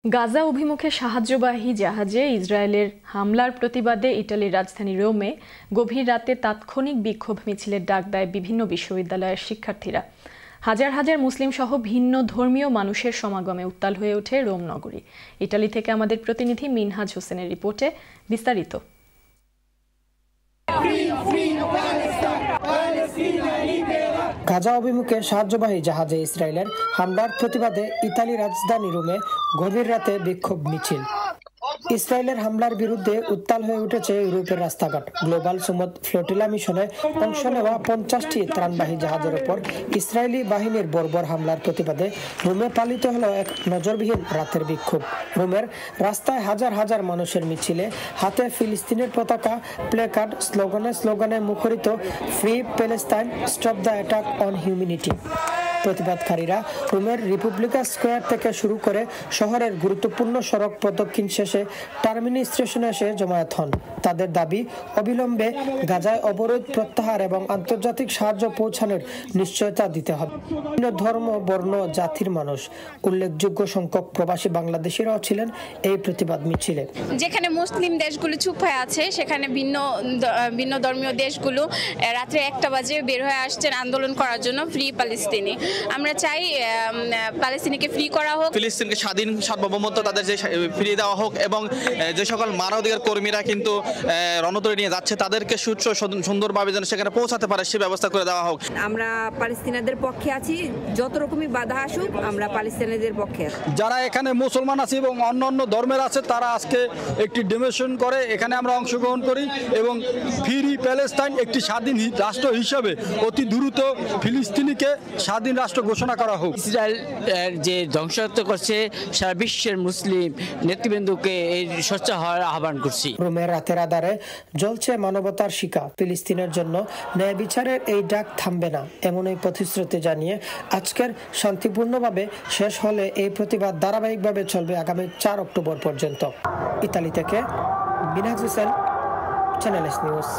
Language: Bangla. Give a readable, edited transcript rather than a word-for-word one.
গাজা অভিমুখে সাহায্যবাহী জাহাজে ইসরায়েলের হামলার প্রতিবাদে ইতালির রাজধানী রোমে গভীর রাতে তাৎক্ষণিক বিক্ষোভ মিছিলের ডাক দেয় বিভিন্ন বিশ্ববিদ্যালয়ের শিক্ষার্থীরা। হাজার হাজার মুসলিম সহ ভিন্ন ধর্মীয় মানুষের সমাগমে উত্তাল হয়ে ওঠে রোম নগরী। ইতালি থেকে আমাদের প্রতিনিধি মিনহাজ হোসেনের রিপোর্টে বিস্তারিত। গাজা অভিমুখে সাহায্যবাহী জাহাজে ইসরায়েলের হামলার প্রতিবাদে ইতালি রাজধানী রোমে গভীর রাতে বিক্ষোভ মিছিল। ইসরায়েলের হামলার বিরুদ্ধে উত্তাল হয়ে উঠেছে ইউরোপের রাস্তাঘাট। গ্লোবাল সুমুদ ফ্লোটিলা মিশনে অংশ নেওয়া 50টি ত্রাণবাহী জাহাজের উপর ইসরায়েলি বাহিনীর বর্বর হামলার প্রতিবাদে রোমে পালিত হলো এক নজরবিহীন রাতের বিক্ষোভ। রোমের রাস্তায় হাজার হাজার মানুষের মিছিলে, হাতে ফিলিস্তিনের পতাকা, প্লেকার্ড, স্লোগানে মুখরিত free Palestine, stop the attack on humanity. প্রতিবাদকারীরা রোমের রিপাবলিকা স্কোয়ার থেকে শুরু করে শহরের গুরুত্বপূর্ণ সড়ক প্রদক্ষিণ শেষে টার্মিনি স্টেশনে এসে জমায়েত হন। তাদের দাবি, অবিলম্বে গাজায় অবরোধ প্রত্যাহার এবং আন্তর্জাতিক সাহায্য পৌঁছানোর নিশ্চয়তা দিতে হবে। বিভিন্ন ধর্ম, বর্ণ, জাতির মানুষ, উল্লেখযোগ্য সংখ্যক প্রবাসী বাংলাদেশিরাও ছিলেন এই প্রতিবাদ মিছিলে। যেখানে মুসলিম দেশগুলো চুপ হয়ে আছে, সেখানে ভিন্ন ধর্মীয় দেশগুলো রাত্রে 1টা বাজে বের হয়ে আসছেন আন্দোলন করার জন্য ফ্রি প্যালেস্তিনি। আমরা চাই প্যালেস্তিনিকে ফ্রি করা হোক, ফিলিস্তিনকে স্বাধীন সার্বভৌমত্ব তাদের যে ফিরিয়ে দেওয়া হোক এবং যে সকল মানবাধিকার কর্মীরা কিন্তু রণতরী নিয়ে যাচ্ছে তাদেরকে সুন্দরভাবে যেন সেখানে পৌঁছাতে পারে সে ব্যবস্থা করে দেওয়া হোক। আমরা প্যালেস্তিনিদের পক্ষে আছি, যত রকমই বাধা আসুক আমরা প্যালেস্তিনিদের পক্ষে। যারা এখানে মুসলমান আছে এবং অন্যান্য ধর্মের আছে তারা আজকে একটি ডেমনস্ট্রেশন করে এখানে আমরা অংশগ্রহণ করি এবং ফ্রি প্যালেস্টাইন একটি স্বাধীন রাষ্ট্র হিসেবে অতি দ্রুত ফিলিস্তিনিকে স্বাধীন রাষ্ট্র ঘোষণা করা হোক। ইসরায়েল যে ধ্বংসাত্মক করছে সারা বিশ্বের মুসলিম নেতৃবৃন্দকে এই সোচ্চার হওয়ার আহ্বান করছি। রোমের রাতের আধারে জ্বলছে মানবতার শিখা। ফিলিস্তিনের জন্য ন্যায় বিচারের এই ডাক থামবে না, এমনই প্রতিশ্রুতি জানিয়ে আজকের শান্তিপূর্ণভাবে শেষ হলে এই প্রতিবাদ ধারাবাহিকভাবে চলবে আগামী 4 অক্টোবর পর্যন্ত। ইতালি থেকে Minhaj Hossain, channel S news.